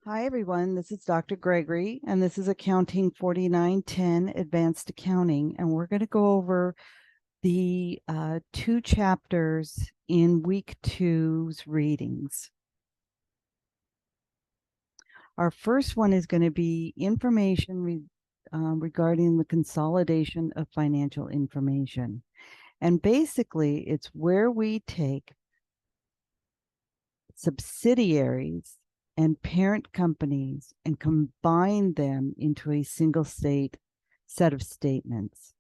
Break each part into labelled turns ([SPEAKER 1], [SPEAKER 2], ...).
[SPEAKER 1] Hi, everyone. This is Dr. Gregory, and this is Accounting 4910 Advanced Accounting. And we're going to go over the two chapters in week two's readings. Our first one is going to be information regarding the consolidation of financial information. And basically, it's where we take subsidiaries and parent companies and combine them into a single set of statements.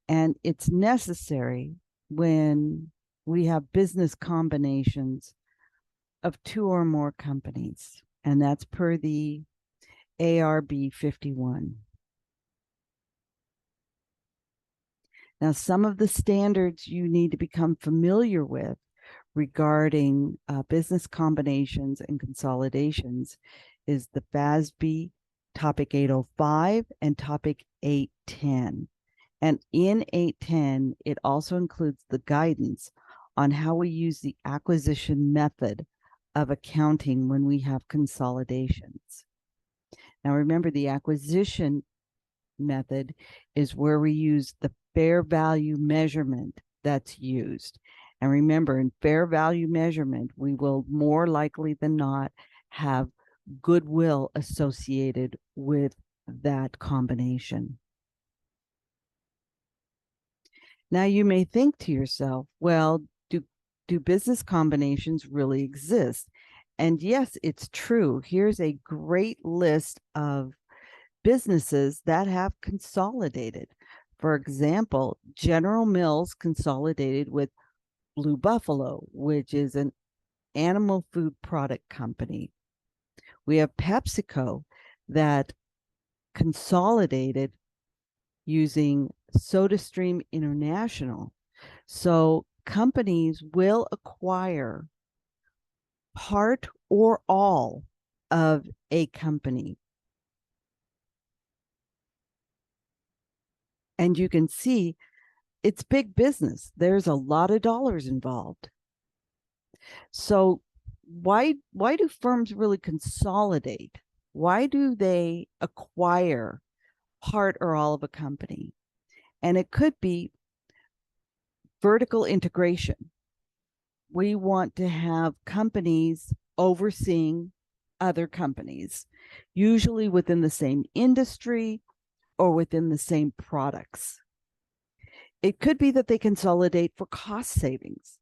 [SPEAKER 1] And it's necessary when we have business combinations of two or more companies, and that's per the ARB 51. Now, some of the standards you need to become familiar with regarding business combinations and consolidations is the FASB Topic 805 and Topic 810. And in 810, it also includes the guidance on how we use the acquisition method of accounting when we have consolidations. Now, remember, the acquisition method is where we use the fair value measurement that's used. And remember, in fair value measurement, we will more likely than not have goodwill associated with that combination. Now, you may think to yourself, well, do business combinations really exist? And yes, it's true. Here's a great list of businesses that have consolidated. For example, General Mills consolidated with Blue Buffalo, which is an animal food product company. We have PepsiCo that consolidated using SodaStream International. So companies will acquire part or all of a company. And you can see it's big business. There's a lot of dollars involved. So why do firms really consolidate? Why do they acquire part or all of a company? And it could be vertical integration. We want to have companies overseeing other companies, usually within the same industry or within the same products. It could be that they consolidate for cost savings.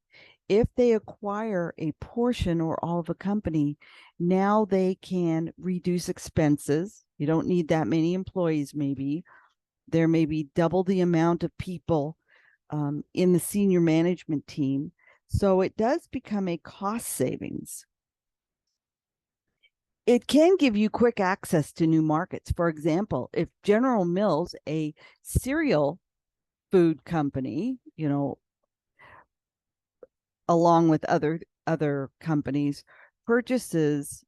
[SPEAKER 1] If they acquire a portion or all of a company, now they can reduce expenses. You don't need that many employees, maybe. There may be double the amount of people in the senior management team. So it does become a cost savings. It can give you quick access to new markets. For example, if General Mills, a cereal food company, along with other companies, purchases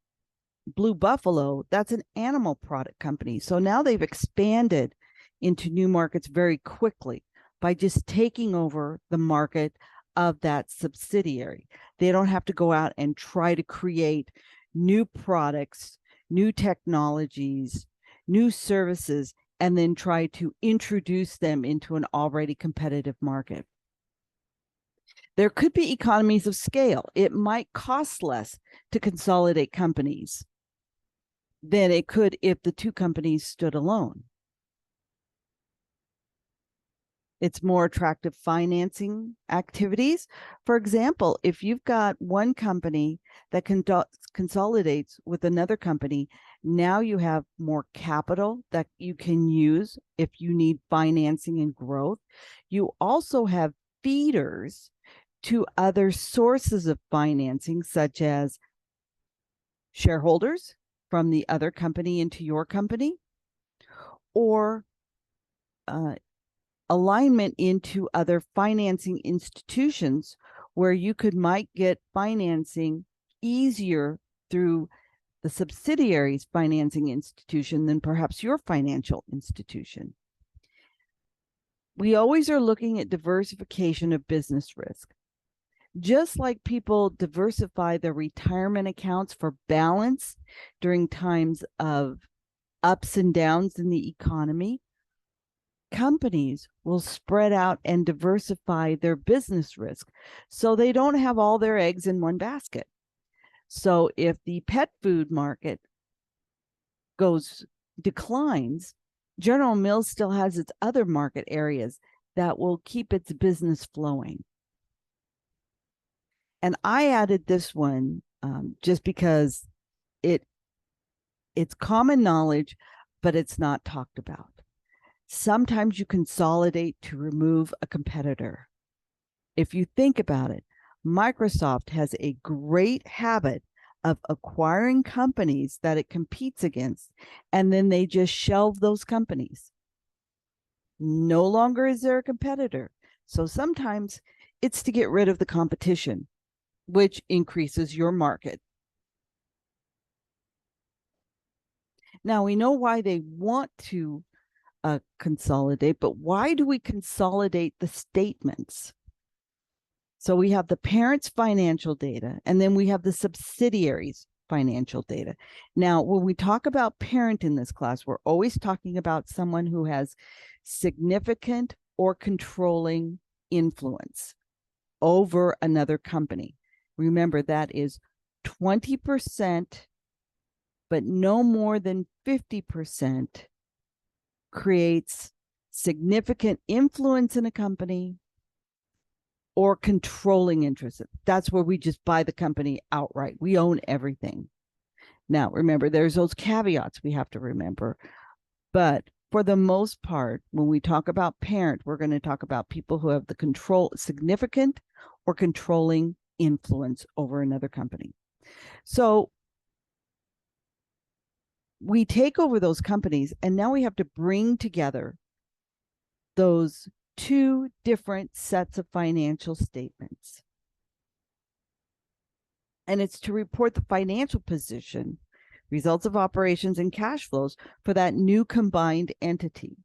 [SPEAKER 1] Blue Buffalo, that's an animal product company. So now they've expanded into new markets very quickly by just taking over the market of that subsidiary. They don't have to go out and try to create new products, new technologies, new services, and then try to introduce them into an already competitive market. There could be economies of scale. It might cost less to consolidate companies than it could if the two companies stood alone. It's more attractive financing activities. For example, if you've got one company that consolidates with another company, now you have more capital that you can use if you need financing and growth. You also have feeders to other sources of financing, such as shareholders from the other company into your company, or alignment into other financing institutions where you might get financing easier through the subsidiary's financing institution than perhaps your financial institution. We always are looking at diversification of business risk. Just like people diversify their retirement accounts for balance during times of ups and downs in the economy, companies will spread out and diversify their business risk so they don't have all their eggs in one basket. So if the pet food market declines, General Mills still has its other market areas that will keep its business flowing. And I added this one just because it's common knowledge, but it's not talked about. Sometimes you consolidate to remove a competitor. If you think about it, Microsoft has a great habit of acquiring companies that it competes against, and then they just shelve those companies. No longer is there a competitor. So sometimes it's to get rid of the competition, which increases your market. Now, we know why they want to consolidate, but why do we consolidate the statements? So we have the parent's financial data, and then we have the subsidiaries' financial data. Now, when we talk about parent in this class, we're always talking about someone who has significant or controlling influence over another company. Remember, that is 20%, but no more than 50% creates significant influence in a company or controlling interest. That's where we just buy the company outright. We own everything. Now, remember, there's those caveats we have to remember. But for the most part, when we talk about parent, we're going to talk about people who have the significant or controlling influence over another company. So we take over those companies, and now we have to bring together those two different sets of financial statements. And it's to report the financial position, results of operations, and cash flows for that new combined entity.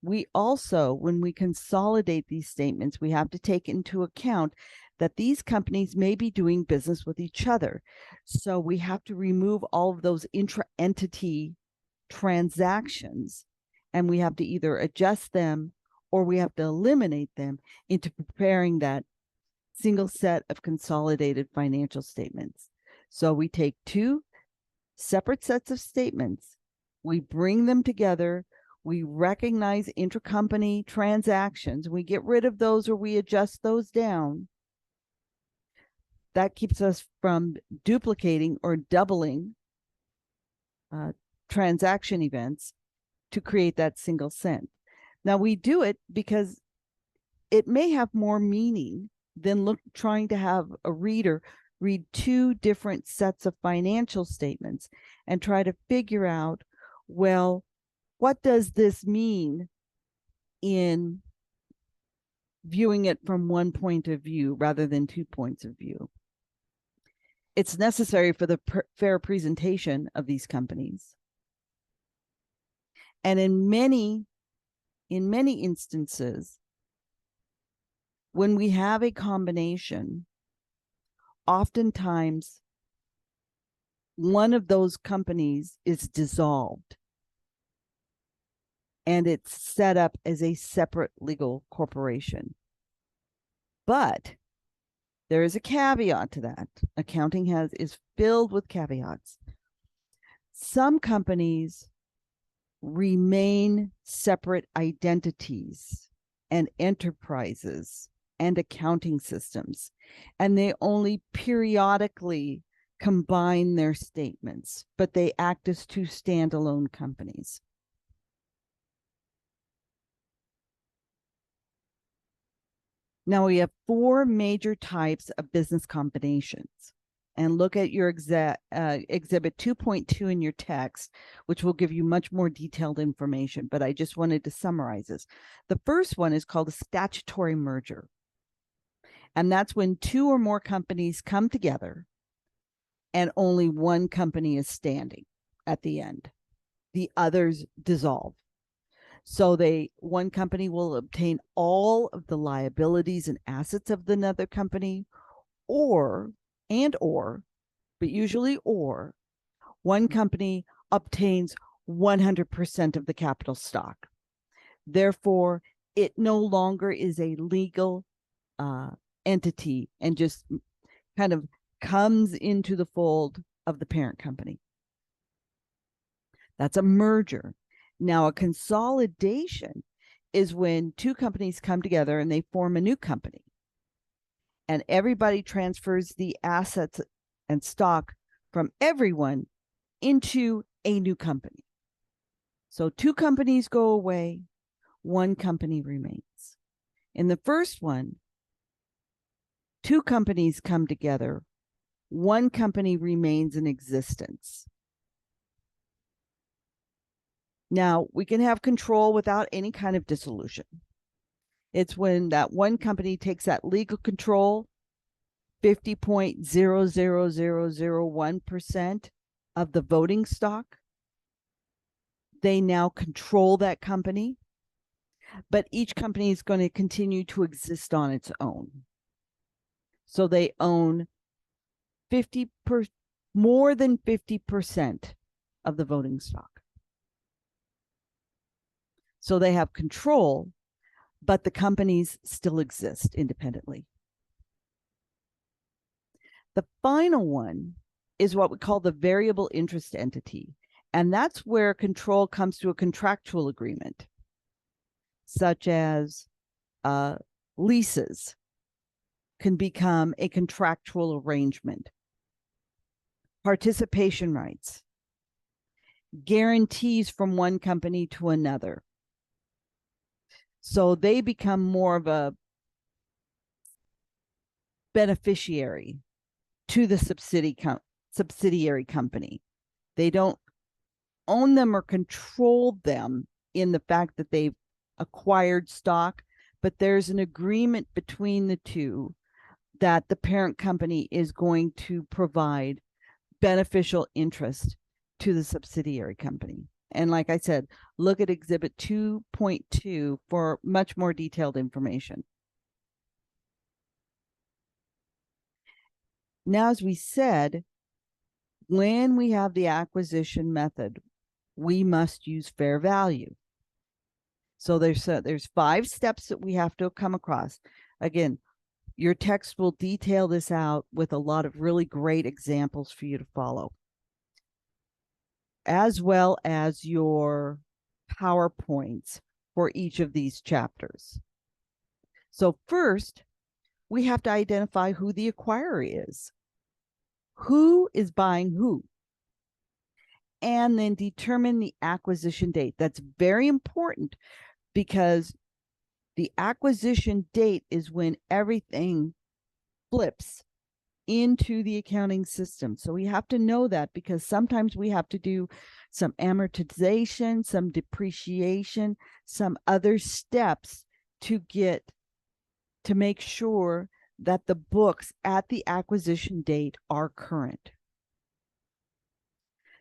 [SPEAKER 1] We also, when we consolidate these statements, we have to take into account that these companies may be doing business with each other. So we have to remove all of those intra-entity transactions, and we have to either adjust them or we have to eliminate them into preparing that single set of consolidated financial statements. So we take two separate sets of statements, we bring them together, we recognize intercompany transactions, we get rid of those or we adjust those down. That keeps us from duplicating or doubling transaction events to create that single cent. Now, we do it because it may have more meaning than trying to have a reader read two different sets of financial statements and try to figure out, well, what does this mean in viewing it from one point of view rather than 2 points of view? It's necessary for the fair presentation of these companies. And in many instances, when we have a combination, oftentimes one of those companies is dissolved and it's set up as a separate legal corporation. But there is a caveat to that. Accounting is filled with caveats. Some companies remain separate identities and enterprises and accounting systems, and they only periodically combine their statements, but they act as two standalone companies. Now we have four major types of business combinations. And look at your exhibit 2.2 in your text, which will give you much more detailed information, but I just wanted to summarize this. The first one is called a statutory merger. And that's when two or more companies come together and only one company is standing at the end. The others dissolve. So one company will obtain all of the liabilities and assets of another company, or, but usually one company obtains 100% of the capital stock. Therefore, it no longer is a legal entity and just kind of comes into the fold of the parent company. That's a merger. Now, a consolidation is when two companies come together and they form a new company, and everybody transfers the assets and stock from everyone into a new company. So two companies go away, one company remains. In the first one, two companies come together, one company remains in existence. Now, we can have control without any kind of dissolution. It's when that one company takes that legal control, 50.00001% of the voting stock. They now control that company, but each company is going to continue to exist on its own. So they own more than 50% of the voting stock. So they have control, but the companies still exist independently. The final one is what we call the variable interest entity. And that's where control comes to a contractual agreement, such as leases can become a contractual arrangement. Participation rights, guarantees from one company to another. So they become more of a beneficiary to the subsidiary company. They don't own them or control them in the fact that they've acquired stock, but there's an agreement between the two that the parent company is going to provide beneficial interest to the subsidiary company. And like I said, look at Exhibit 2.2 for much more detailed information. Now, as we said, when we have the acquisition method, we must use fair value. So there's 5 steps that we have to come across. Again, your text will detail this out with a lot of really great examples for you to follow, as well as your PowerPoints for each of these chapters. So first, we have to identify who the acquirer is. Who is buying who? And then determine the acquisition date. That's very important because the acquisition date is when everything flips into the accounting system. So we have to know that because sometimes we have to do some amortization, some depreciation, some other steps to make sure that the books at the acquisition date are current.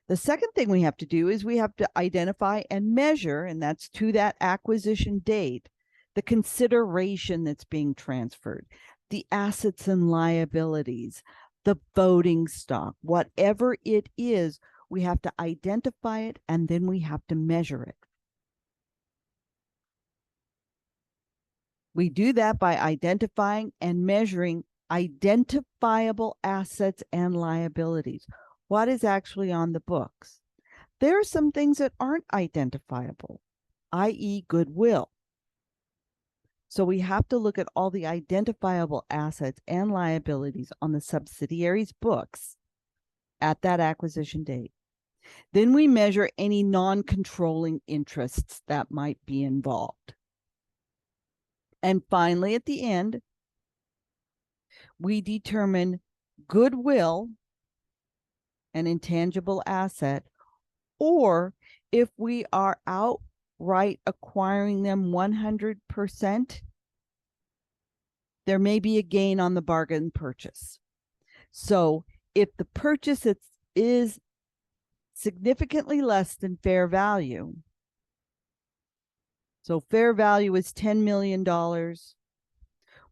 [SPEAKER 1] The second thing we have to do is we have to identify and measure, and that's to that acquisition date, the consideration that's being transferred, the assets and liabilities, the voting stock, whatever it is, we have to identify it and then we have to measure it. We do that by identifying and measuring identifiable assets and liabilities. What is actually on the books? There are some things that aren't identifiable, i.e. goodwill. So we have to look at all the identifiable assets and liabilities on the subsidiary's books at that acquisition date. Then we measure any non-controlling interests that might be involved. And finally, at the end, we determine goodwill, an intangible asset, or if we are outright acquiring them 100%, there may be a gain on the bargain purchase. So if the purchase is significantly less than fair value, So fair value is $10 million.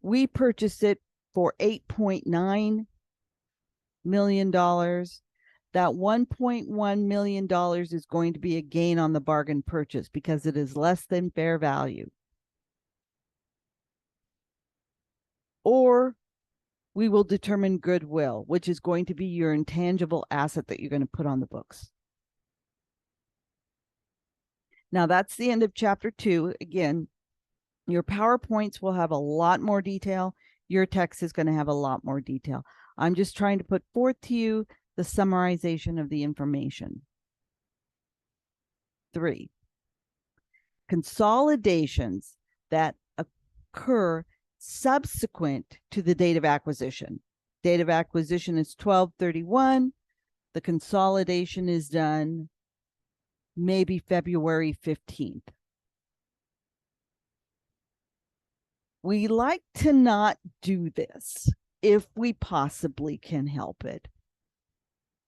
[SPEAKER 1] We purchased it for $8.9 million. That $1.1 million is going to be a gain on the bargain purchase because it is less than fair value. Or we will determine goodwill, which is going to be your intangible asset that you're going to put on the books. Now, that's the end of chapter 2. Again, your PowerPoints will have a lot more detail. Your text is going to have a lot more detail. I'm just trying to put forth to you the summarization of the information. 3, consolidations that occur subsequent to the date of acquisition. Date of acquisition is 12/31. The consolidation is done maybe February 15th. We like to not do this if we possibly can help it.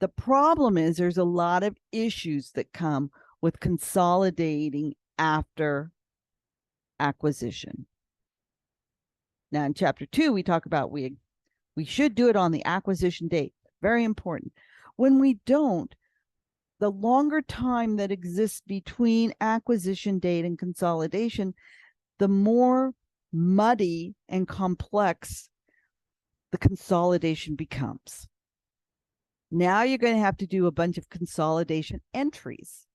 [SPEAKER 1] The problem is there's a lot of issues that come with consolidating after acquisition. Now in chapter 2, we talk about we should do it on the acquisition date. Very important. When we don't, the longer time that exists between acquisition date and consolidation, the more muddy and complex the consolidation becomes. Now you're going to have to do a bunch of consolidation entries.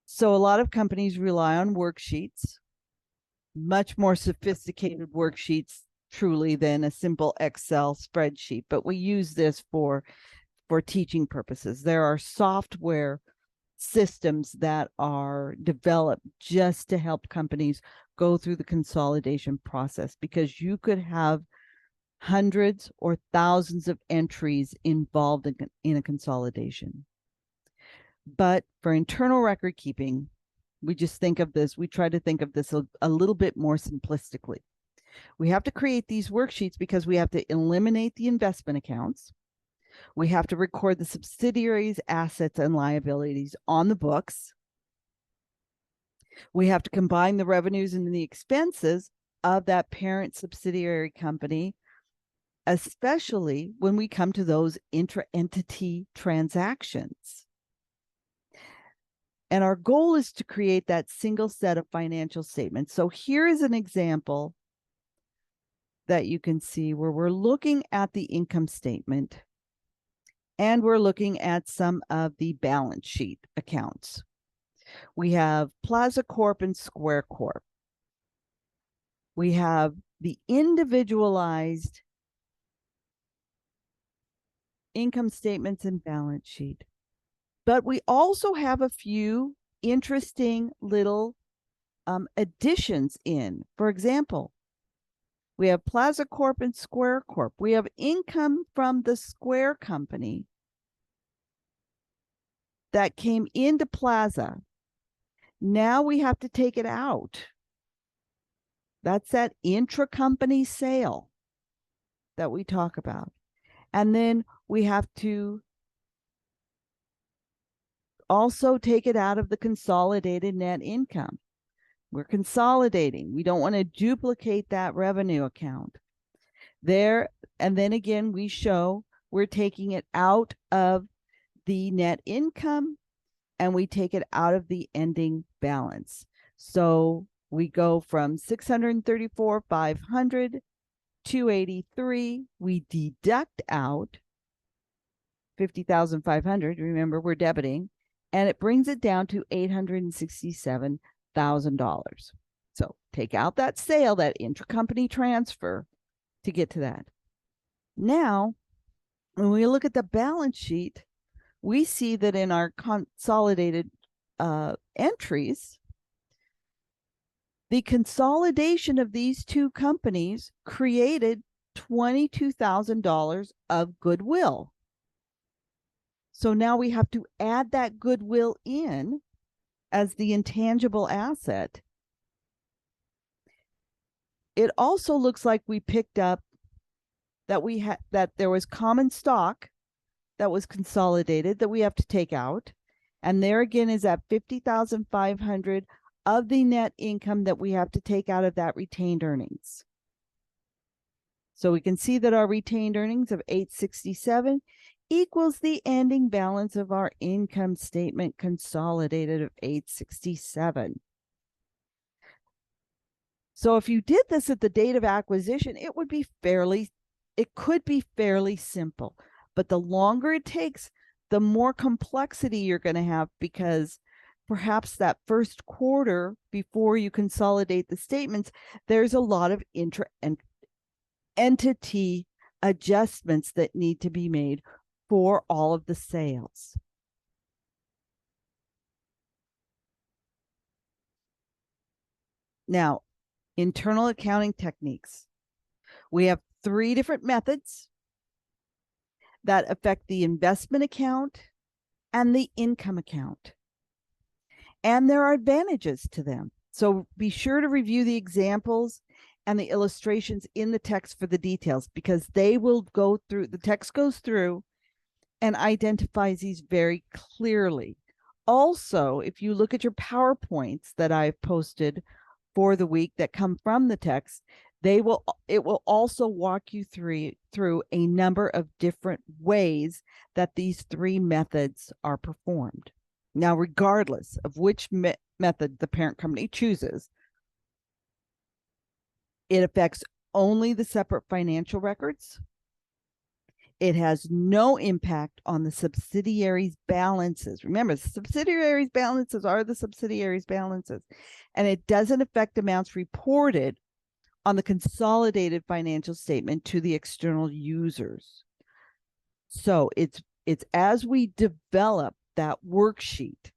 [SPEAKER 1] So a lot of companies rely on worksheets, much more sophisticated worksheets truly than a simple Excel spreadsheet, but we use this for teaching purposes. There are software systems that are developed just to help companies go through the consolidation process, because you could have hundreds or thousands of entries involved in a consolidation. But for internal record keeping, we just think of this, we try to think of this a little bit more simplistically. We have to create these worksheets because we have to eliminate the investment accounts. We have to record the subsidiaries' assets and liabilities on the books. We have to combine the revenues and the expenses of that parent subsidiary company, especially when we come to those intra-entity transactions. And our goal is to create that single set of financial statements. So here is an example that you can see where we're looking at the income statement and we're looking at some of the balance sheet accounts. We have Plaza Corp and Square Corp. We have the individualized income statements and balance sheet. But we also have a few interesting little additions in. For example, we have Plaza Corp and Square Corp. We have income from the Square company that came into Plaza. Now we have to take it out. That's that intra-company sale that we talk about. And then we have to also take it out of the consolidated net income. We're consolidating. We don't want to duplicate that revenue account there. And then again, we show we're taking it out of the net income and we take it out of the ending balance. So we go from 634,500 to 83. We deduct out 50,500. Remember, we're debiting, and it brings it down to $867,000. So take out that sale, that intracompany transfer to get to that. Now, when we look at the balance sheet, we see that in our consolidated entries, the consolidation of these two companies created $22,000 of goodwill. So now we have to add that goodwill in as the intangible asset. It also looks like we picked up that that there was common stock that was consolidated that we have to take out. And there again is at 50,500 of the net income that we have to take out of that retained earnings. So we can see that our retained earnings of 867 equals the ending balance of our income statement consolidated of 867. So if you did this at the date of acquisition, it could be fairly simple, but the longer it takes, the more complexity you're going to have, because perhaps that first quarter before you consolidate the statements, there's a lot of intra and entity adjustments that need to be made for all of the sales. Now, internal accounting techniques. We have 3 different methods that affect the investment account and the income account. And there are advantages to them. So be sure to review the examples and the illustrations in the text for the details, because they will go through, the text goes through and identifies these very clearly. Also, if you look at your PowerPoints that I've posted for the week that come from the text, it will also walk you through a number of different ways that these 3 methods are performed. Now, regardless of which method the parent company chooses, it affects only the separate financial records. It has no impact on the subsidiaries' balances. Remember, the subsidiaries' balances are the subsidiaries' balances. And it doesn't affect amounts reported on the consolidated financial statement to the external users. So it's as we develop that worksheet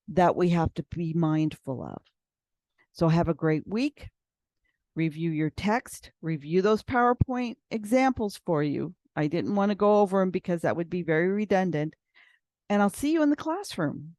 [SPEAKER 1] that we have to be mindful of. So have a great week. Review your text, review those PowerPoint examples for you. I didn't want to go over them because that would be very redundant. And I'll see you in the classroom.